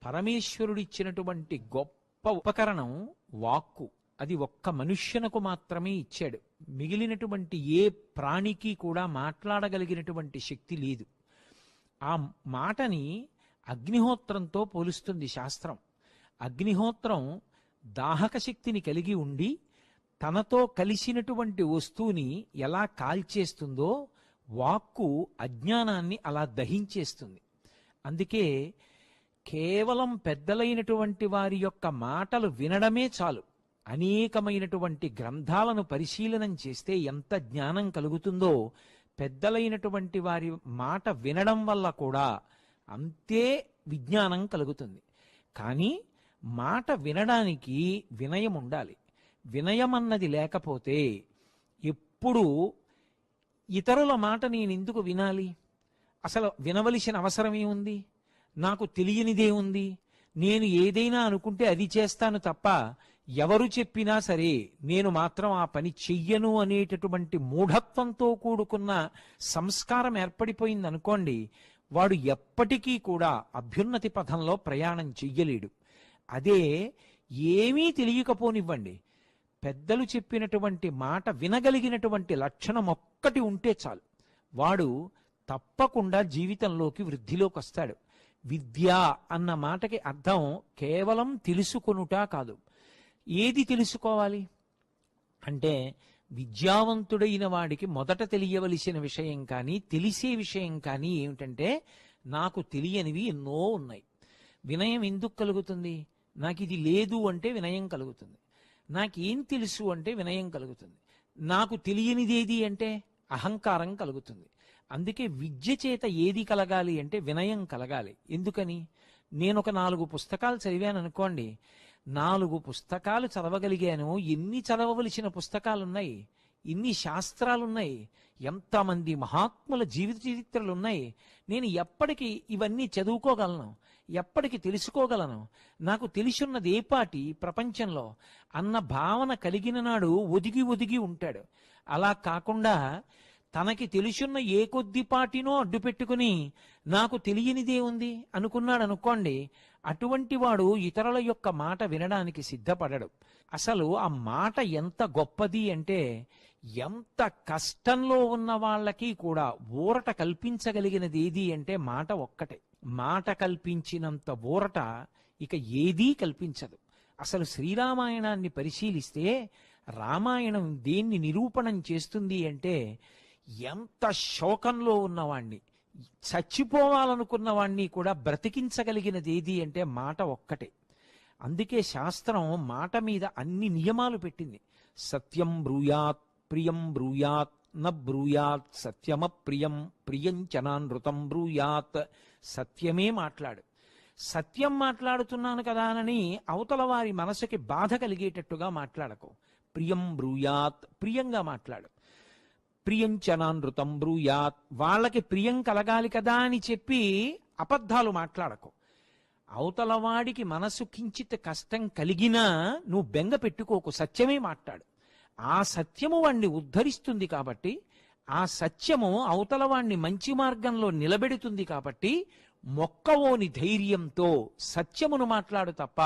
పరమేశ్వరుడిచ్చినటువంటి గొప్ప ఉపకరణం వాక్కు. అది ఒక్క మనుష్యునకు మాత్రమే ఇచ్చాడు. మిగిలినటువంటి ఏ ప్రాణికి కూడా మాట్లాడగలిగినటువంటి శక్తి లేదు. ఆ మాటని అగ్నిహోత్రంతో పోలుస్తుంది శాస్త్రం. అగ్నిహోత్రం దాహక శక్తిని కలిగి ఉండి తనతో కలిసినటువంటి వస్తువుని ఎలా కాల్చేస్తుందో వాక్కు అజ్ఞానాన్ని అలా దహించేస్తుంది. అందుకే కేవలం పెద్దలైనటువంటి వారి యొక్క మాటలు వినడమే చాలు. అనేకమైనటువంటి గ్రంథాలను పరిశీలనం చేస్తే ఎంత జ్ఞానం కలుగుతుందో, పెద్దలైనటువంటి వారి మాట వినడం వల్ల కూడా అంతే విజ్ఞానం కలుగుతుంది. కానీ మాట వినడానికి వినయం ఉండాలి. వినయం అన్నది లేకపోతే ఎప్పుడు ఇతరుల మాట నేను ఎందుకు వినాలి? అసలు వినవలసిన అవసరం ఏముంది? నాకు తెలియనిదే ఉంది. నేను ఏదైనా అనుకుంటే అది చేస్తాను తప్ప ఎవరు చెప్పినా సరే నేను మాత్రం ఆ పని చెయ్యను అనేటటువంటి మూఢత్వంతో కూడుకున్న సంస్కారం ఏర్పడిపోయింది అనుకోండి, వాడు ఎప్పటికీ కూడా అభ్యున్నతి పథంలో ప్రయాణం చెయ్యలేడు. అదే ఏమీ తెలియకపోనివ్వండి, పెద్దలు చెప్పినటువంటి మాట వినగలిగినటువంటి లక్షణం ఒక్కటి ఉంటే చాలు, వాడు తప్పకుండా జీవితంలోకి వృద్ధిలోకి వస్తాడు. విద్య అన్న మాటకి అర్థం కేవలం తెలుసుకొనుట కాదు. ఏది తెలుసుకోవాలి అంటే, విద్యావంతుడైన వాడికి మొదట తెలియవలసిన విషయం కానీ తెలిసే విషయం కానీ ఏమిటంటే, నాకు తెలియనివి ఎన్నో ఉన్నాయి. వినయం ఎందుకు కలుగుతుంది? నాకు ఇది లేదు అంటే వినయం కలుగుతుంది. నాకేం తెలుసు అంటే వినయం కలుగుతుంది. నాకు తెలియనిదేది అంటే అహంకారం కలుగుతుంది. అందుకే విద్య చేత ఏది కలగాలి అంటే వినయం కలగాలి. ఎందుకని? నేను ఒక 4 పుస్తకాలు చదివాను అనుకోండి, 4 పుస్తకాలు చదవగలిగాను. ఎన్ని చదవవలసిన పుస్తకాలున్నాయి, ఇన్ని శాస్త్రాలున్నాయి, ఎంతమంది మహాత్ముల జీవిత చరిత్రలు ఉన్నాయి. నేను ఎప్పటికీ ఇవన్నీ చదువుకోగలను, ఎప్పటికి తెలుసుకోగలను? నాకు తెలిసున్నది ఏ పాటి ప్రపంచంలో అన్న భావన కలిగిన నాడు ఒదిగి ఒదిగి ఉంటాడు. అలా కాకుండా తనకి తెలుసున్న ఏ కొద్దిపాటినో అడ్డు పెట్టుకుని నాకు తెలియనిదే ఉంది అనుకున్నాడు అనుకోండి, అటువంటి వాడు ఇతరుల యొక్క మాట వినడానికి సిద్ధపడడు. అసలు ఆ మాట ఎంత గొప్పది అంటే, ఎంత కష్టంలో ఉన్న వాళ్ళకి కూడా ఊరట కల్పించగలిగినది ఏది అంటే మాట ఒక్కటే. మాట కల్పించినంత ఊరట ఇక ఏదీ కల్పించదు. అసలు శ్రీరామాయణాన్ని పరిశీలిస్తే రామాయణం దేన్ని నిరూపణం చేస్తుంది అంటే, ఎంత శోకంలో ఉన్నవాణ్ణి, చచ్చిపోవాలనుకున్న వాణ్ణి కూడా బ్రతికించగలిగినది ఏది అంటే మాట ఒక్కటే. అందుకే శాస్త్రం మాట మీద అన్ని నియమాలు పెట్టింది. సత్యం బ్రూయాత్, ప్రియం బ్రూయాత్, న బ్రూయాత్ సత్యమప్రియం, ప్రియంచనానృతం బ్రూయాత్. సత్యమే మాట్లాడు. సత్యం మాట్లాడుతున్నాను కదా అని అవతల వారి మనసుకి బాధ కలిగేటట్టుగా మాట్లాడకు. ప్రియం బ్రూయాత్, ప్రియంగా మాట్లాడు. ప్రియంచనానృతం బ్రూయాత్, వాళ్ళకి ప్రియం కలగాలి కదా అని చెప్పి అబద్ధాలు మాట్లాడకు. అవతల వాడికి మనసు కించిత్ కష్టం కలిగినా నువ్వు బెంగ పెట్టుకోకు, సత్యమే మాట్లాడు. ఆ సత్యము వాణ్ణి ఉద్ధరిస్తుంది కాబట్టి, ఆ సత్యము అవతల వాణ్ణి మంచి మార్గంలో నిలబెడుతుంది కాబట్టి, మొక్కవోని ధైర్యంతో సత్యమును మాట్లాడు తప్ప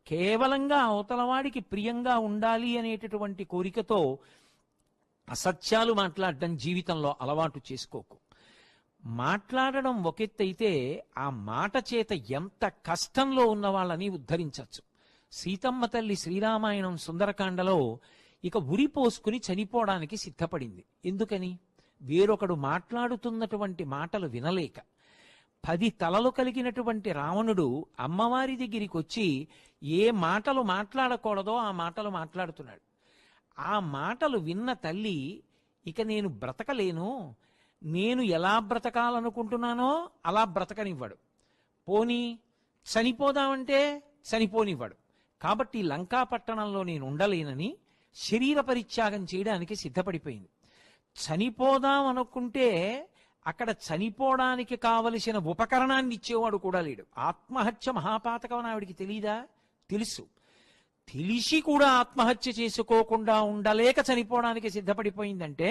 కేవలంగా అవతలవాడికి ప్రియంగా ఉండాలి అనేటటువంటి కోరికతో అసత్యాలు మాట్లాడడం జీవితంలో అలవాటు చేసుకోకు. మాట్లాడడం ఒకెత్తైతే ఆ మాట చేత ఎంత కష్టంలో ఉన్న వాళ్ళని ఉద్ధరించవచ్చు. సీతమ్మ తల్లి శ్రీరామాయణం సుందరకాండలో ఇక ఉరి పోసుకుని చనిపోవడానికి సిద్ధపడింది. ఎందుకని? వేరొకడు మాట్లాడుతున్నటువంటి మాటలు వినలేక. 10 తలలు కలిగినటువంటి రావణుడు అమ్మవారి దగ్గరికి వచ్చి ఏ మాటలు మాట్లాడకూడదో ఆ మాటలు మాట్లాడుతున్నాడు. ఆ మాటలు విన్న తల్లి, ఇక నేను బ్రతకలేను, నేను ఎలా బ్రతకాలనుకుంటున్నానో అలా బ్రతకనివ్వడు. పోనీ చనిపోదామంటే చనిపోనివ్వడు. కాబట్టి లంకాపట్టణంలో నేను ఉండలేనని శరీర పరిత్యాగం చేయడానికి సిద్ధపడిపోయింది. చనిపోదాం అనుకుంటే అక్కడ చనిపోవడానికి కావలసిన ఉపకరణాన్ని ఇచ్చేవాడు కూడా లేడు. ఆత్మహత్య మహాపాతకం అని ఆవిడికి తెలీదా? తెలుసు. తెలిసి కూడా ఆత్మహత్య చేసుకోకుండా ఉండలేక చనిపోవడానికి సిద్ధపడిపోయిందంటే,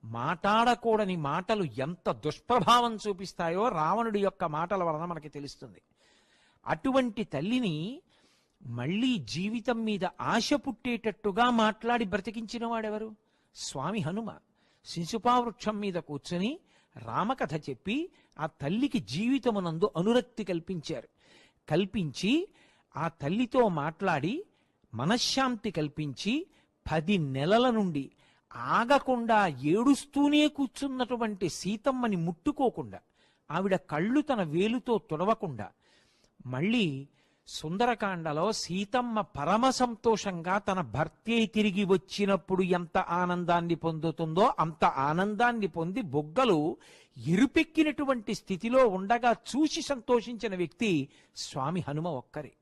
మాట్లాడకూడని మాటలు ఎంత దుష్ప్రభావం చూపిస్తాయో రావణుడి యొక్క మాటల వలన మనకి తెలుస్తుంది. అటువంటి తల్లిని మళ్ళీ జీవితం మీద ఆశ పుట్టేటట్టుగా మాట్లాడి బ్రతికించిన వాడెవరు? స్వామి హనుమ. శిశుపావృక్షం మీద కూర్చొని రామకథ చెప్పి ఆ తల్లికి జీవితమునందు అనురక్తి కల్పించి ఆ తల్లితో మాట్లాడి మనశ్శాంతి కల్పించి 10 నెలల నుండి ఆగకుండా ఏడుస్తూనే కూర్చున్నటువంటి సీతమ్మని ముట్టుకోకుండా, ఆవిడ కళ్ళు తన వేలుతో తుడవకుండా, మళ్ళీ సుందరకాండలో సీతమ్మ పరమ సంతోషంగా తన భర్తే తిరిగి వచ్చినప్పుడు ఎంత ఆనందాన్ని పొందుతుందో అంత ఆనందాన్ని పొంది బొగ్గలు ఇరుపెక్కినటువంటి స్థితిలో ఉండగా చూసి సంతోషించిన వ్యక్తి స్వామి హనుమ ఒక్కరే.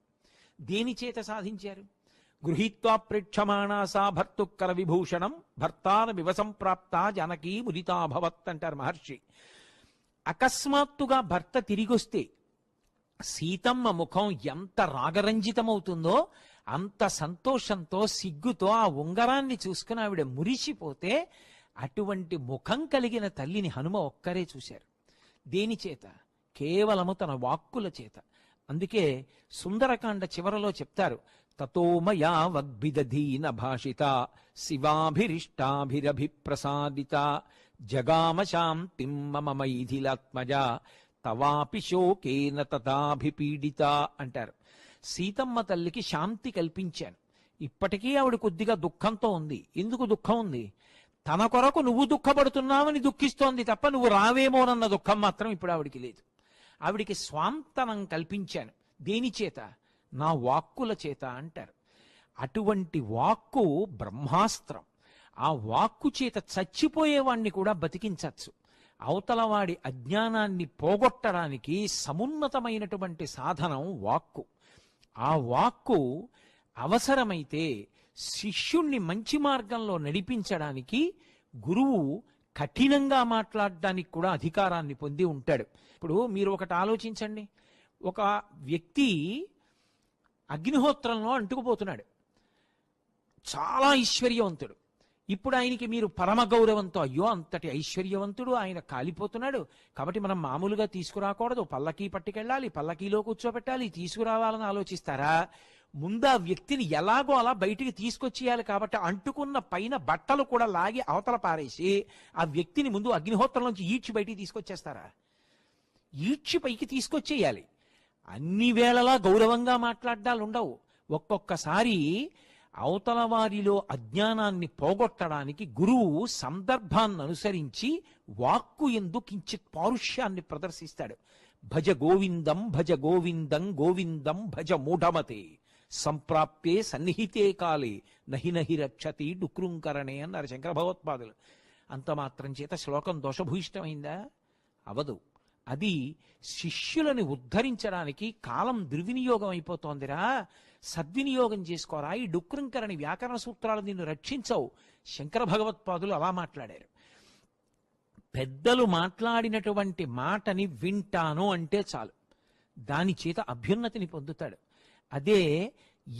దేని చేత సాధించారు? గృహీత్వా ప్రేక్షమాణా సా భర్తుక్కర విభూషణం భర్తాన వివసంప్రాప్త జానకీ ముదితాభవత్ అంటారు మహర్షి. అకస్మాత్తుగా భర్త తిరిగొస్తే సీతమ్మ ముఖం ఎంత రాగరంజితమవుతుందో అంత సంతోషంతో సిగ్గుతో ఆ ఉంగరాన్ని చూసుకుని ఆవిడ మురిసిపోతే అటువంటి ముఖం కలిగిన తల్లిని హనుమ ఒక్కరే చూశారు. దేని చేత? కేవలము తన వాక్కుల చేత. అందుకే సుందరకాండ చివరలో చెప్తారు, తతోమయా వగ్భిదధీన భాషిత శివాభిరిష్టాభిరభిప్రసాదిత జగామ శాంతిం మమ మైథిలాత్మజ తవాపి శోకేన తథాభిపీడిత అంటారు. సీతమ్మ తల్లికి శాంతి కల్పించాను. ఇప్పటికీ ఆవిడ కొద్దిగా దుఃఖంతో ఉంది. ఎందుకు దుఃఖం ఉంది? తన కొరకు నువ్వు దుఃఖపడుతున్నావని దుఃఖిస్తోంది తప్ప నువ్వు రావేమోనన్న దుఃఖం మాత్రం ఇప్పుడు ఆవిడికి లేదు. ఆవిడికి స్వాంతనం కల్పించాను. దేని చేత? నా వాక్కుల చేత అంటారు. అటువంటి వాక్కు బ్రహ్మాస్త్రం. ఆ వాక్కు చేత చచ్చిపోయేవాణ్ణి కూడా బతికించచ్చు. అవతలవాడి అజ్ఞానాన్ని పోగొట్టడానికి సమున్నతమైనటువంటి సాధనం వాక్కు. ఆ వాక్కు అవసరమైతే శిష్యుణ్ణి మంచి మార్గంలో నడిపించడానికి గురువు కఠినంగా మాట్లాడడానికి కూడా అధికారాన్ని పొంది ఉంటాడు. ఇప్పుడు మీరు ఒకటి ఆలోచించండి. ఒక వ్యక్తి అగ్నిహోత్రంలో అంటుకుపోతున్నాడు, చాలా ఐశ్వర్యవంతుడు. ఇప్పుడు ఆయనకి మీరు పరమ గౌరవంతో, అయ్యో అంతటి ఐశ్వర్యవంతుడు, ఆయన కాలిపోతున్నాడు కాబట్టి మనం మామూలుగా తీసుకురాకూడదు, పల్లకీ పట్టుకెళ్ళాలి, పల్లకీలో కూర్చోబెట్టాలి, తీసుకురావాలని ఆలోచిస్తారా? ముందు ఆ వ్యక్తిని ఎలాగో అలా బయటికి తీసుకొచ్చేయాలి. కాబట్టి అంటుకున్న పైన బట్టలు కూడా లాగి అవతల పారేసి ఆ వ్యక్తిని ముందు అగ్నిహోత్రం నుంచి ఈడ్చి బయటికి తీసుకొచ్చేస్తారా? ఈడ్చి పైకి తీసుకొచ్చేయాలి. అన్ని వేళలా గౌరవంగా మాట్లాడ్డాలు ఉండవు. ఒక్కొక్కసారి అవతల వారిలో అజ్ఞానాన్ని పోగొట్టడానికి గురువు సందర్భాన్ని అనుసరించి వాక్కు యందు కించిత్ పారుష్యాన్ని ప్రదర్శిస్తాడు. భజ గోవిందం భజ గోవిందం గోవిందం భజ మూఢమతే సంప్రాప్తే సన్నిహితే కాలే నహి నహి రక్షతి డుక్రుంకరణే అన్నారు శంకర భగవత్పాదులు. అంత మాత్రం చేత శ్లోకం దోషభూయిష్టమైందా? అవదు. అది శిష్యులని ఉద్ధరించడానికి కాలం దుర్వినియోగం అయిపోతోందిరా, సద్వినియోగం చేసుకోరా, ఈ డుక్రుంకరణి వ్యాకరణ సూత్రాలు నిన్ను రక్షించవు. శంకర భగవత్పాదులు అలా మాట్లాడారు. పెద్దలు మాట్లాడినటువంటి మాటని వింటాను అంటే చాలు, దాని చేత అభ్యున్నతిని పొందుతాడు. అదే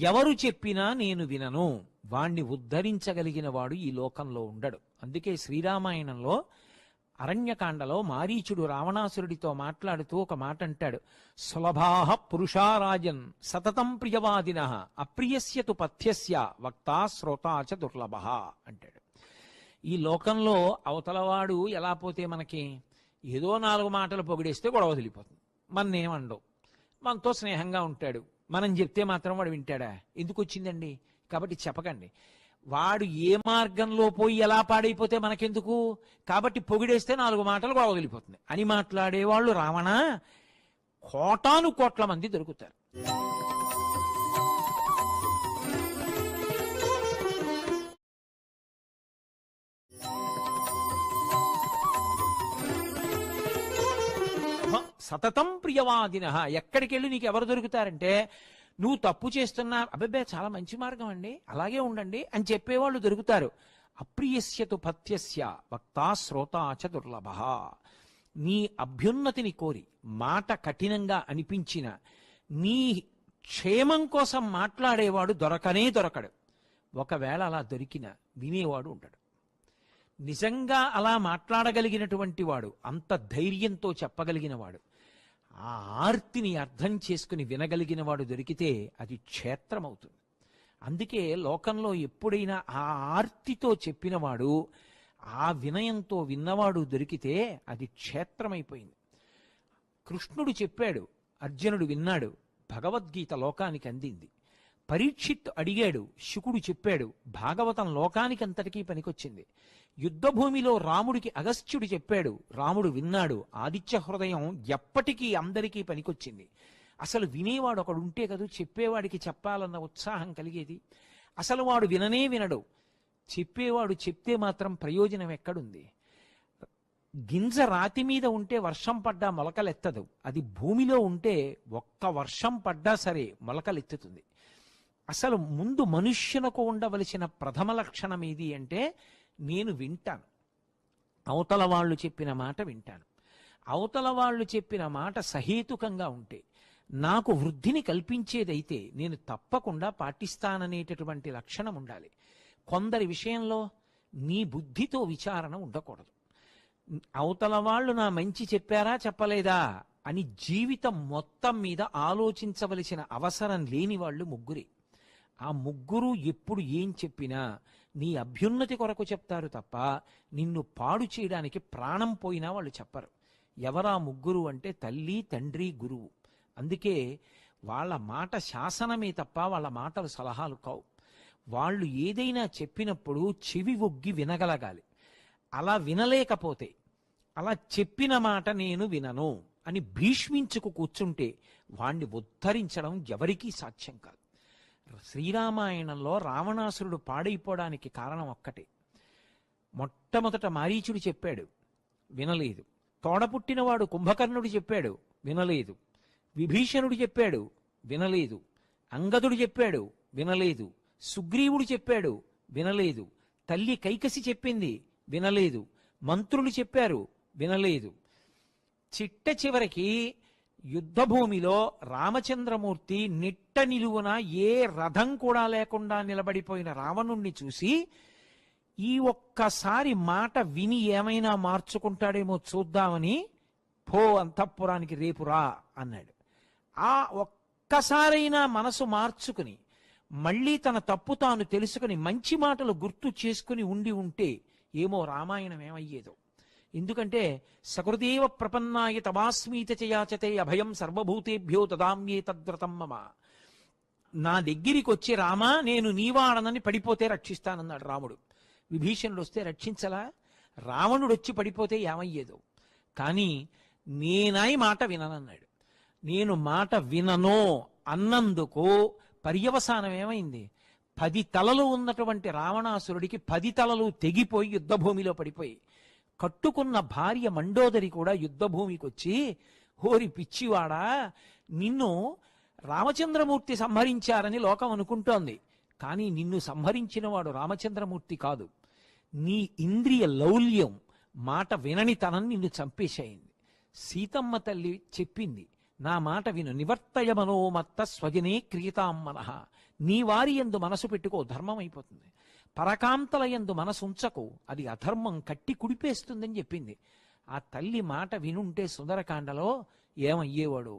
ఎవరు చెప్పినా నేను వినను, వాణ్ణి ఉద్ధరించగలిగిన వాడు ఈ లోకంలో ఉండడు. అందుకే శ్రీరామాయణంలో అరణ్యకాండలో మారీచుడు రావణాసురుడితో మాట్లాడుతూ ఒక మాట అంటాడు, సులభాః పురుషారాజన్ సతతం ప్రియవాదినః అప్రియస్యతు పథ్యస్య వక్తా శ్రోతా చ దుర్లభః అంటాడు. ఈ లోకంలో అవతలవాడు ఎలా పోతే మనకి ఏదో 4 మాటలు పొగిడేస్తే గొడవ వదిలిపోతుంది. మన్నేమండవు, మనతో స్నేహంగా ఉంటాడు, మనం చెప్తే మాత్రం వాడు వింటాడా? ఎందుకు వచ్చిందండి? కాబట్టి చెప్పకండి. వాడు ఏ మార్గంలో పోయి ఎలా పాడైపోతే మనకెందుకు? కాబట్టి పొగిడేస్తే 4 మాటలు గొడవ వదిలిపోతుంది అని మాట్లాడేవాళ్ళు రావణ కోటాను కోట్ల మంది దొరుకుతారు. సతతం ప్రియవాదిన, ఎక్కడికి వెళ్ళి నీకు ఎవరు దొరుకుతారంటే, నువ్వు తప్పు చేస్తున్నా, అబ్బే చాలా మంచి మార్గం అండి, అలాగే ఉండండి అని చెప్పేవాళ్ళు దొరుకుతారు. అప్రియస్యతు పథ్యస్య వక్తా శ్రోతా చ దుర్లభః. నీ అభ్యున్నతిని కోరి మాట కఠినంగా అనిపించిన, నీ క్షేమం కోసం మాట్లాడేవాడు దొరకనే దొరకడు. ఒకవేళ అలా దొరికిన వినేవాడు ఉంటాడు. నిజంగా అలా మాట్లాడగలిగినటువంటి వాడు, అంత ధైర్యంతో చెప్పగలిగిన వాడు, ఆ ఆర్తిని అర్థం చేసుకుని వినగలిగిన వాడు దొరికితే అది క్షేత్రం అవుతుంది. అందుకే లోకంలో ఎప్పుడైనా ఆ ఆర్తితో చెప్పినవాడు, ఆ వినయంతో విన్నవాడు దొరికితే అది క్షేత్రమైపోయింది. కృష్ణుడు చెప్పాడు, అర్జునుడు విన్నాడు, భగవద్గీత లోకానికి అందింది. పరీక్షిత్ అడిగాడు, శుకుడు చెప్పాడు, భాగవతం లోకానికి అంతటికీ పనికొచ్చింది. యుద్ధభూమిలో రాముడికి అగస్త్యుడు చెప్పాడు, రాముడు విన్నాడు, ఆదిత్య హృదయం ఎప్పటికీ అందరికీ పనికొచ్చింది. అసలు వినేవాడు ఒకడు ఉంటే కదా చెప్పేవాడికి చెప్పాలన్న ఉత్సాహం కలిగేది. అసలు వాడు విననే వినడు, చెప్పేవాడు చెప్తే మాత్రం ప్రయోజనం ఎక్కడుంది? గింజ రాతి మీద ఉంటే వర్షం పడ్డా మొలకలెత్తదు, అది భూమిలో ఉంటే ఒక్క వర్షం పడ్డా సరే మొలకలెత్తుతుంది. అసలు ముందు మనుష్యునకు ఉండవలసిన ప్రథమ లక్షణం ఏది అంటే, నేను వింటాను, అవతల వాళ్ళు చెప్పిన మాట వింటాను. అవతల వాళ్ళు చెప్పిన మాట సహేతుకంగా ఉంటే, నాకు వృద్ధిని కల్పించేదైతే నేను తప్పకుండా పాటిస్తాననేటటువంటి లక్షణం ఉండాలి. కొందరి విషయంలో నీ బుద్ధితో విచారణ ఉండకూడదు. అవతల వాళ్ళు నా మంచి చెప్పారా చెప్పలేదా అని జీవితం మొత్తం మీద ఆలోచించవలసిన అవసరం లేని వాళ్ళు ముగ్గురే. ఆ ముగ్గురు ఎప్పుడు ఏం చెప్పినా నీ అభ్యున్నతి కొరకు చెప్తారు తప్ప నిన్ను పాడు చేయడానికి ప్రాణం పోయినా వాళ్ళు చెప్పరు. ఎవరా ముగ్గురు అంటే తల్లి, తండ్రి, గురువు. అందుకే వాళ్ళ మాట శాసనమే తప్ప వాళ్ళ మాటలు సలహాలు కావు. వాళ్ళు ఏదైనా చెప్పినప్పుడు చెవి ఒగ్గి వినగలగాలి. అలా వినలేకపోతే, అలా చెప్పిన మాట నేను వినను అని భీష్మించుకు కూర్చుంటే వాణ్ణి ఉద్ధరించడం ఎవరికీ సాధ్యం కాదు. శ్రీరామాయణంలో రావణాసురుడు పాడైపోవడానికి కారణం ఒక్కటే. మొట్టమొదట మారీచుడు చెప్పాడు, వినలేదు. తోడపుట్టినవాడు కుంభకర్ణుడు చెప్పాడు, వినలేదు. విభీషణుడు చెప్పాడు, వినలేదు. అంగదుడు చెప్పాడు, వినలేదు. సుగ్రీవుడు చెప్పాడు, వినలేదు. తల్లి కైకసి చెప్పింది, వినలేదు. మంత్రులు చెప్పారు, వినలేదు. చిట్ట చివరికి యుద్ధభూమిలో రామచంద్రమూర్తి నిట్ట నిలువున ఏ రథం కూడా లేకుండా నిలబడిపోయిన రావణుణ్ణి చూసి, ఈ ఒక్కసారి మాట విని ఏమైనా మార్చుకుంటాడేమో చూద్దామని పో అంతఃపురానికి రేపు రా అన్నాడు. ఆ ఒక్కసారైనా మనసు మార్చుకుని మళ్ళీ తన తప్పు తాను తెలుసుకుని మంచి మాటలు గుర్తు చేసుకుని ఉండి ఉంటే ఏమో రామాయణం ఏమయ్యేదో. ఎందుకంటే సకృదేవ ప్రపన్నాయ తమాస్మీత చయాచతే అభయం సర్వభూతేభ్యో దదామ్యే తద్వ్రతం మమ. నా దగ్గరికి వచ్చి రామా నేను నీవాడనని పడిపోతే రక్షిస్తానన్నాడు రాముడు. విభీషణుడు వస్తే రక్షించలా? రావణుడు వచ్చి పడిపోతే ఏమయ్యేదో. కానీ నేనాయి మాట విననన్నాడు. నేను మాట వినను అన్నందుకు పర్యవసానం ఏమైంది? 10 తలలు ఉన్నటువంటి రావణాసురుడికి 10 తలలు తెగిపోయి యుద్ధభూమిలో పడిపోయి, కట్టుకున్న భార్య మండోదరి కూడా యుద్ధభూమికి వచ్చి, హోరి పిచ్చివాడా, నిన్ను రామచంద్రమూర్తి సంహరించారని లోకం అనుకుంటోంది, కానీ నిన్ను సంహరించిన వాడు రామచంద్రమూర్తి కాదు, నీ ఇంద్రియ లౌల్యం, మాట విననితనం నిన్ను చంపేశాయింది. సీతమ్మ తల్లి చెప్పింది, నా మాట విను, నివర్తయ మనోమత్త స్వజనే క్రియతామ్మనః. నీ వారి యందు మనసు పెట్టుకో, ధర్మం అయిపోతుంది. పరకాంతల యందు మనసు ఉంచకు, అది అధర్మం కట్టి కుడిపేస్తుందని చెప్పింది. ఆ తల్లి మాట వినుంటే సుందరకాండలో ఏమయ్యేవాడు?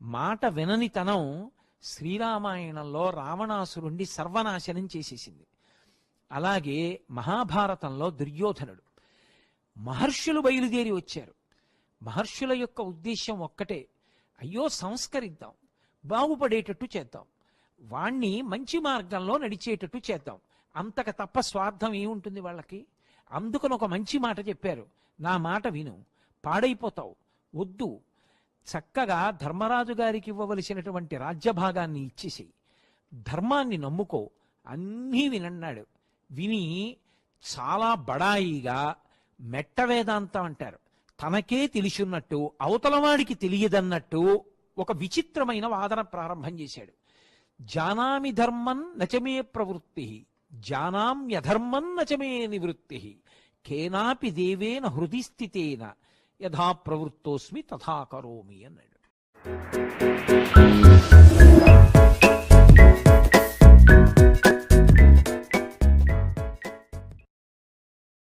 మాట విననితనం శ్రీరామాయణంలో రావణాసురుణ్ణి సర్వనాశనం చేసేసింది. అలాగే మహాభారతంలో దుర్యోధనుడు. మహర్షులు బయలుదేరి వచ్చారు. మహర్షుల యొక్క ఉద్దేశం ఒక్కటే, అయ్యో సంస్కరిద్దాం, బాగుపడేటట్టు చేద్దాం, వాణ్ణి మంచి మార్గంలో నడిచేటట్టు చేద్దాం, అంతక తప్ప స్వార్థం ఏముంటుంది వాళ్ళకి? అందుకని ఒక మంచి మాట చెప్పారు, నా మాట విను, పాడైపోతావు, వద్దు, చక్కగా ధర్మరాజు గారికి ఇవ్వవలసినటువంటి రాజ్యభాగాన్ని ఇచ్చేసి ధర్మాన్ని నమ్ముకో, అన్నీ వినన్నాడు. విని చాలా బడాయిగా మెట్ట వేదాంతం అంటారు, తనకే తెలిసిన్నట్టు అవతలవాడికి తెలియదన్నట్టు ఒక విచిత్రమైన వాదన ప్రారంభం చేశాడు. జానామి ధర్మం నచమే ప్రవృత్తి, జానామ్యధర్మం నచమే నివృత్తి, కేనాపి దేవేన హృది స్థితేన యథా ప్రవృత్తోస్మి తథా కరోమి అన్నాడు.